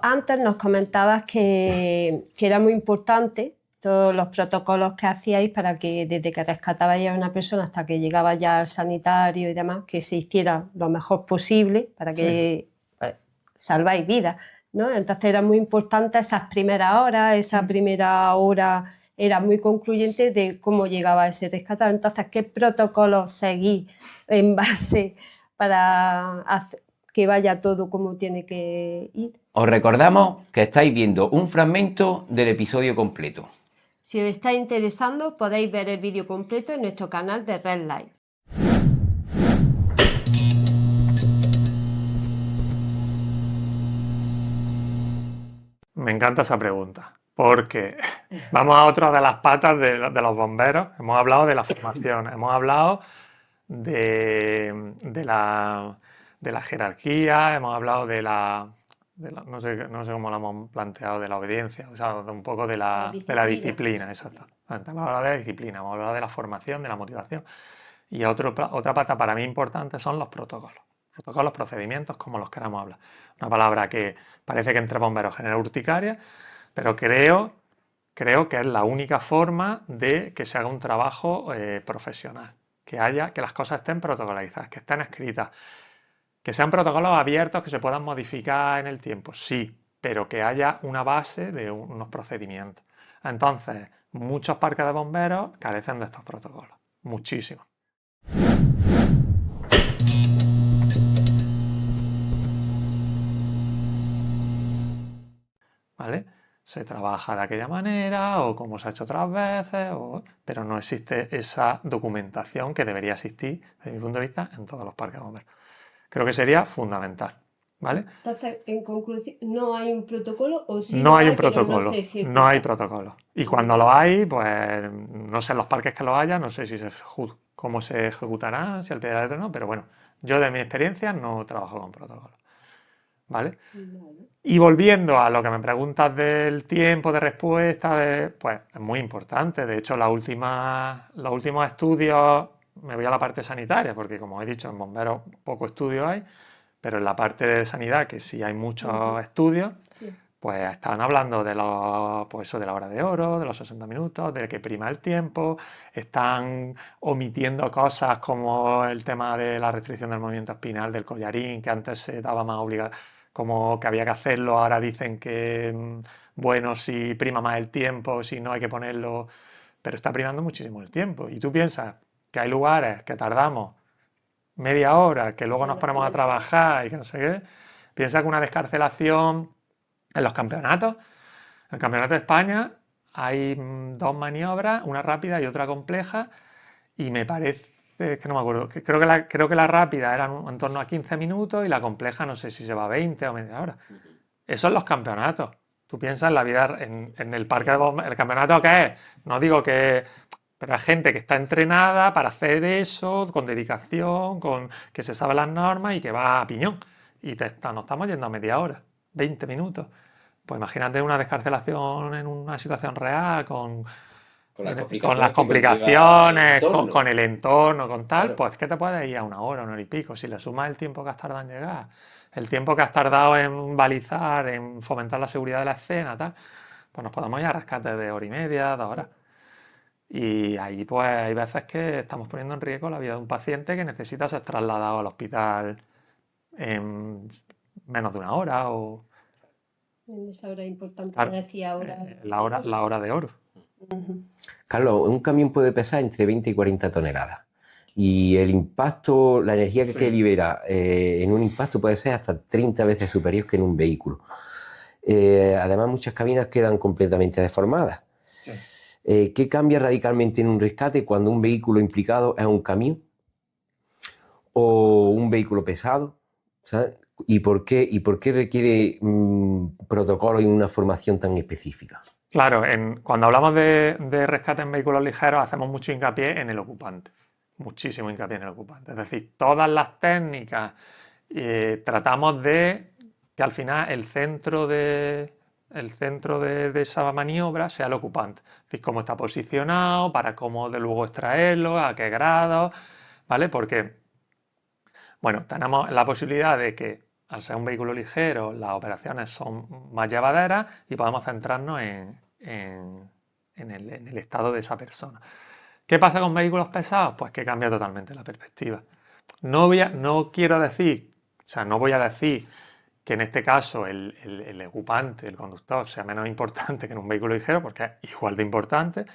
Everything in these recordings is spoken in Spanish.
Antes nos comentabas que era muy importante todos los protocolos que hacíais para que desde que rescatabais a una persona hasta que llegaba ya al sanitario y demás, que se hiciera lo mejor posible para que salváis vidas, ¿no? Entonces era muy importante esas primeras horas, esa primera hora era muy concluyente de cómo llegaba ese rescatado. Entonces, ¿qué protocolos seguís en base para hacer que vaya todo como tiene que ir? Os recordamos que estáis viendo un fragmento del episodio completo. Si os está interesando, podéis ver el vídeo completo en nuestro canal de Red Live. Me encanta esa pregunta, porque vamos a otra de las patas de los bomberos. Hemos hablado de la formación, hemos hablado de la jerarquía, hemos hablado no sé cómo lo hemos planteado, de la obediencia, o sea, un poco de la disciplina, exacto. Hemos hablado de la disciplina, hemos hablado de la formación, de la motivación. Y otra pata para mí importante son los protocolos. Protocolos, procedimientos, como los queramos hablar. Una palabra que parece que entre bomberos genera urticaria, pero creo que es la única forma de que se haga un trabajo profesional. Que las cosas estén protocolizadas, que estén escritas. Que sean protocolos abiertos, que se puedan modificar en el tiempo, sí, pero que haya una base de unos procedimientos. Entonces, muchos parques de bomberos carecen de estos protocolos. Muchísimos. ¿Vale? Se trabaja de aquella manera o como se ha hecho otras veces, pero no existe esa documentación que debería existir, desde mi punto de vista, en todos los parques de bomberos. Creo que sería fundamental, ¿vale? Entonces, en conclusión, ¿no hay un protocolo o sí no lo hay un pero protocolo, no se ejecuta? no hay protocolo. Y cuando lo hay, pues no sé en los parques que lo haya, no sé cómo se ejecutará, si al pie de la letra o no, pero bueno, yo de mi experiencia no trabajo con protocolo. ¿Vale? Y volviendo a lo que me preguntas del tiempo de respuesta, pues es muy importante. De hecho, los últimos estudios, me voy a la parte sanitaria, porque como he dicho, en bomberos poco estudio hay, pero en la parte de sanidad, que sí hay muchos estudios, pues están hablando de de la hora de oro, de los 60 minutos, de que prima el tiempo, están omitiendo cosas como el tema de la restricción del movimiento espinal, del collarín, que antes se daba más como que había que hacerlo, ahora dicen que, bueno, si prima más el tiempo, si no hay que ponerlo, pero está primando muchísimo el tiempo. Y tú piensas que hay lugares que tardamos media hora, que luego nos ponemos a trabajar y que no sé qué. Piensa que una descarcelación en los campeonatos, en el Campeonato de España hay dos maniobras, una rápida y otra compleja, y me parece, que no me acuerdo, creo que la rápida era en torno a 15 minutos y la compleja no sé si se va a 20 o media hora. Eso en los campeonatos. Tú piensas en la vida, en el parque de bomberos, el campeonato que es, no digo que, pero hay gente que está entrenada para hacer eso, con dedicación, que se sabe las normas y que va a piñón. Y nos estamos yendo a media hora, 20 minutos. Pues imagínate una descarcelación en una situación real, con las complicaciones, con el entorno, con tal, claro. Pues que te puedes ir a una hora y pico. Si le sumas el tiempo que has tardado en llegar, el tiempo que has tardado en balizar, en fomentar la seguridad de la escena, tal, pues nos podemos ir a rescates de hora y media, 2 horas. Y ahí pues hay veces que estamos poniendo en riesgo la vida de un paciente que necesita ser trasladado al hospital en menos de una hora o... En esa hora importante que decía ahora. La hora de oro. Carlos, un camión puede pesar entre 20 y 40 toneladas. Y el impacto, la energía que libera en un impacto puede ser hasta 30 veces superior que en un vehículo. Además, muchas cabinas quedan completamente deformadas. Sí. ¿Qué cambia radicalmente en un rescate cuando un vehículo implicado es un camión o un vehículo pesado? ¿Sabes? ¿Y por qué requiere protocolo y una formación tan específica? Claro, cuando hablamos de rescate en vehículos ligeros hacemos mucho hincapié en el ocupante, muchísimo hincapié en el ocupante. Es decir, todas las técnicas tratamos de que al final el centro de esa maniobra sea el ocupante. Es decir, cómo está posicionado, para cómo de luego extraerlo, a qué grado, ¿vale? Porque, bueno, tenemos la posibilidad de que al ser un vehículo ligero, las operaciones son más llevaderas y podemos centrarnos en el estado de esa persona. ¿Qué pasa con vehículos pesados? Pues que cambia totalmente la perspectiva. No quiero decir, o sea, no voy a decir que en este caso el ocupante, el conductor, sea menos importante que en un vehículo ligero, porque es igual de importante,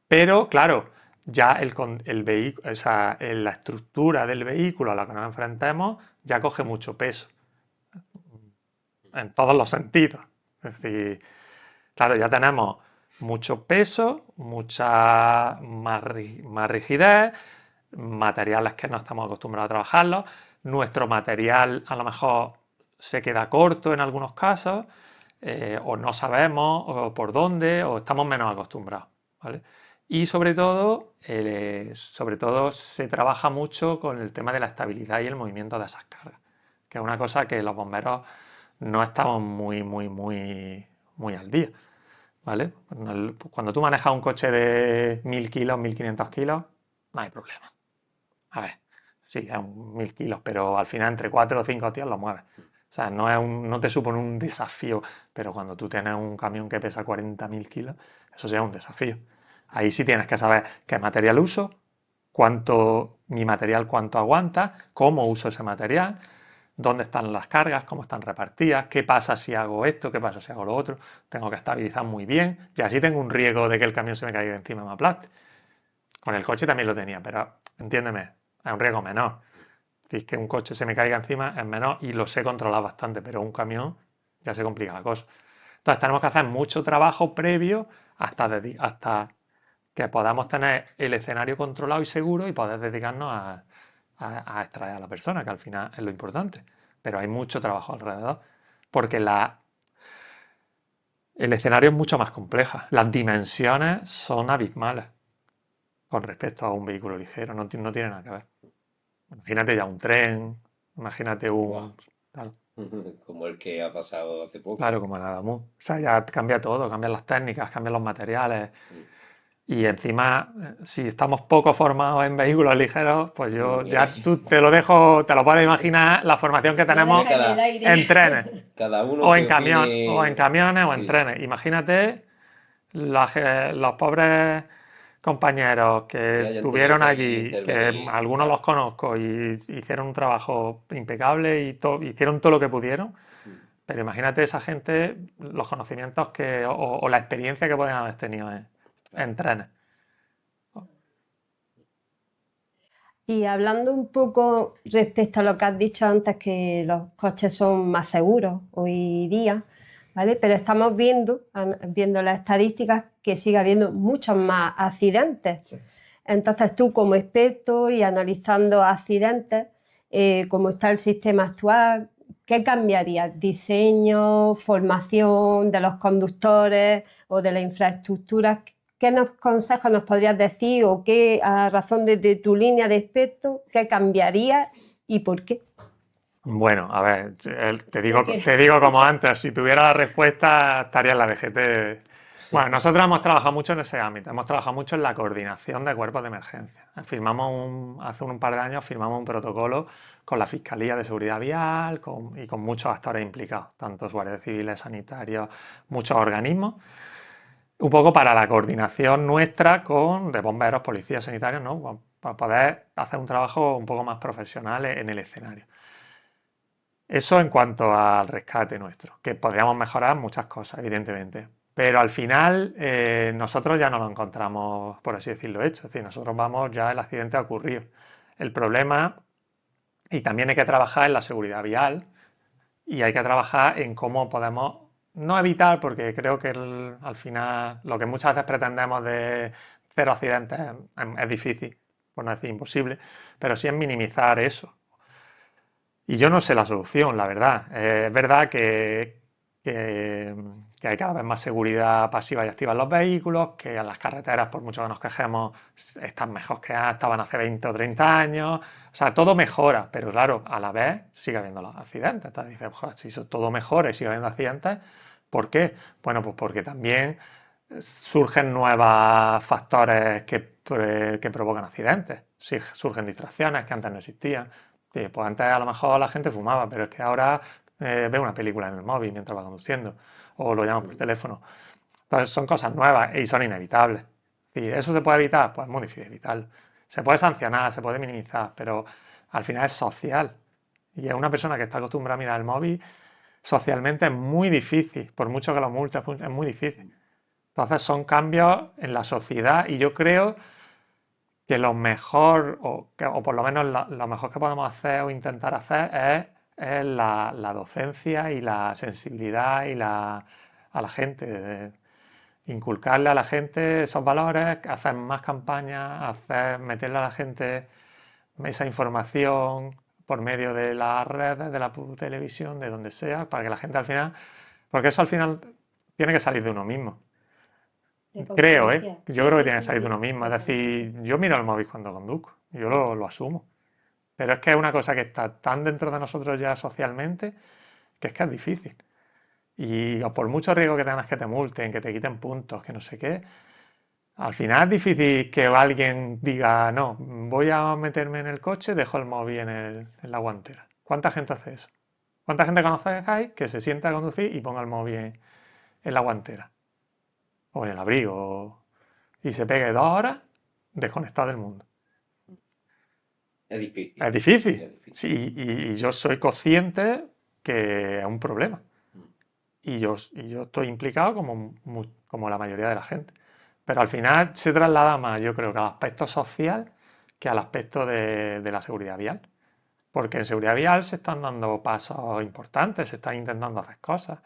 pero claro, ya el vehículo, o sea, la estructura del vehículo a la que nos enfrentemos ya coge mucho peso, en todos los sentidos. Es decir, claro, ya tenemos mucho peso, mucha más rigidez, materiales que no estamos acostumbrados a trabajarlos, nuestro material a lo mejor se queda corto en algunos casos, o no sabemos o por dónde, o estamos menos acostumbrados, ¿vale? Y sobre todo se trabaja mucho con el tema de la estabilidad y el movimiento de esas cargas, que es una cosa que los bomberos no estamos muy al día, ¿vale? Cuando tú manejas un coche de 1000 kilos, 1500 kilos, no hay problema. A ver, sí, es 1000 kilos, pero al final entre 4 o 5 tíos lo mueves. O sea, no te supone un desafío, pero cuando tú tienes un camión que pesa 40.000 kilos, eso sí es un desafío. Ahí sí tienes que saber qué material uso, mi material cuánto aguanta, cómo uso ese material, dónde están las cargas, cómo están repartidas, qué pasa si hago esto, qué pasa si hago lo otro. Tengo que estabilizar muy bien y así tengo un riesgo de que el camión se me caiga encima y me aplaste. Con el coche también lo tenía, pero entiéndeme, es un riesgo menor. Es que un coche se me caiga encima es menor y lo sé controlar bastante, pero un camión ya se complica la cosa. Entonces tenemos que hacer mucho trabajo previo hasta que podamos tener el escenario controlado y seguro y poder dedicarnos a extraer a la persona, que al final es lo importante. Pero hay mucho trabajo alrededor, porque el escenario es mucho más complejo. Las dimensiones son abismales con respecto a un vehículo ligero, no tiene nada que ver. Imagínate ya un tren, imagínate Wow. tal. Como el que ha pasado hace poco. Claro, como el Adamu. O sea, ya cambia todo, cambian las técnicas, cambian los materiales. Y encima, si estamos poco formados en vehículos ligeros, pues yo ya te lo dejo, te lo puedes imaginar la formación que tenemos en trenes. Cada uno O que en camión, opine- o en camiones o en Sí. trenes. Imagínate los pobres compañeros Que que hayan estuvieron tenido que allí, que intervenir, algunos claro. los conozco y hicieron un trabajo impecable y hicieron todo lo que pudieron. Pero imagínate esa gente, los conocimientos o la experiencia que pueden haber tenido en trenes. Y hablando un poco respecto a lo que has dicho antes, que los coches son más seguros hoy día, ¿vale? Pero estamos viendo las estadísticas, que sigue habiendo muchos más accidentes. Sí. Entonces tú, como experto y analizando accidentes, cómo está el sistema actual, ¿qué cambiaría? ¿Diseño, formación de los conductores o de la infraestructura? ¿Qué consejos nos podrías decir o qué, a razón de tu línea de experto, qué cambiaría y por qué? Bueno, a ver, te digo como antes, si tuviera la respuesta estaría en la DGT. Bueno, nosotros hemos trabajado mucho en ese ámbito, hemos trabajado mucho en la coordinación de cuerpos de emergencia. Hace un par de años firmamos un protocolo con la Fiscalía de Seguridad Vial y con muchos actores implicados, tanto guardias civiles, sanitarios, muchos organismos, un poco para la coordinación nuestra de bomberos, policías, sanitarios, ¿no? Para poder hacer un trabajo un poco más profesional en el escenario. Eso en cuanto al rescate nuestro, que podríamos mejorar muchas cosas, evidentemente. Pero al final nosotros ya no lo encontramos, por así decirlo, hecho. Es decir, nosotros vamos, ya el accidente ha ocurrido. El problema, y también hay que trabajar en la seguridad vial, y hay que trabajar en cómo podemos, no evitar, porque creo que al final lo que muchas veces pretendemos de cero accidentes es difícil, por no decir imposible, pero sí es minimizar eso. Y yo no sé la solución, la verdad. Es verdad que hay cada vez más seguridad pasiva y activa en los vehículos, que en las carreteras, por mucho que nos quejemos, están mejor que estaban hace 20 o 30 años. O sea, todo mejora, pero claro, a la vez sigue habiendo los accidentes. Entonces dices, si eso todo mejora y sigue habiendo accidentes, ¿por qué? Bueno, pues porque también surgen nuevos factores que provocan accidentes. Surgen distracciones que antes no existían. Sí, pues antes a lo mejor la gente fumaba, pero es que ahora ve una película en el móvil mientras va conduciendo o lo llama por teléfono. Entonces son cosas nuevas y son inevitables. ¿Y eso se puede evitar? Pues es muy difícil evitarlo. Se puede sancionar, se puede minimizar, pero al final es social. Y es una persona que está acostumbrada a mirar el móvil, socialmente es muy difícil, por mucho que lo multes, es muy difícil. Entonces son cambios en la sociedad y yo creo que lo mejor, o por lo menos lo mejor que podemos hacer o intentar hacer es la docencia y la sensibilidad a la gente, inculcarle a la gente esos valores, hacer más campañas, meterle a la gente esa información por medio de las redes, de la televisión, de donde sea, para que la gente al final, porque eso al final tiene que salir de uno mismo. Creo, ¿eh? Yo creo que tiene que salir de uno mismo. Es decir, yo miro el móvil cuando conduzco, yo lo asumo. Pero es que es una cosa que está tan dentro de nosotros ya socialmente que es difícil. Y por mucho riesgo que tengas que te multen, que te quiten puntos, que no sé qué, al final es difícil que alguien diga, no, voy a meterme en el coche, dejo el móvil en la guantera. ¿Cuánta gente hace eso? ¿Cuánta gente conocéis que se sienta a conducir y ponga el móvil en la guantera? O en el abrigo. Y se pegue 2 horas desconectado del mundo. Es difícil. Es difícil. Es difícil. Sí, y yo soy consciente que es un problema. Y yo estoy implicado como la mayoría de la gente. Pero al final se traslada más, yo creo, que al aspecto social que al aspecto de la seguridad vial. Porque en seguridad vial se están dando pasos importantes, se están intentando hacer cosas.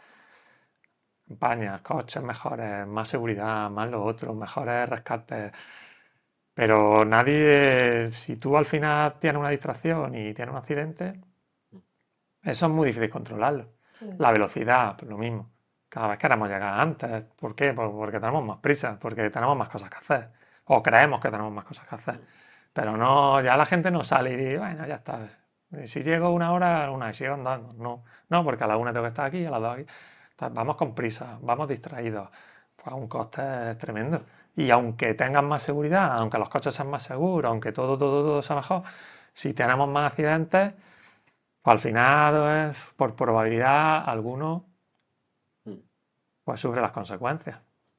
Campañas, coches mejores, más seguridad, más lo otro, mejores rescates. Pero nadie, si tú al final tienes una distracción y tienes un accidente, eso es muy difícil controlarlo. La velocidad, pues lo mismo. Cada vez queremos llegar antes. ¿Por qué? Porque tenemos más prisa, porque tenemos más cosas que hacer. O creemos que tenemos más cosas que hacer. Pero no, ya la gente no sale y dice, bueno, ya está. Si llego 1 hora, y sigo andando. No, no, porque a la 1 tengo que estar aquí, a las 2 aquí. Entonces, vamos con prisa, vamos distraídos. Pues un coste es tremendo. Y aunque tengan más seguridad, aunque los coches sean más seguros, aunque todo sea mejor, si tenemos más accidentes, pues al final, por probabilidad, alguno pues sufre las consecuencias.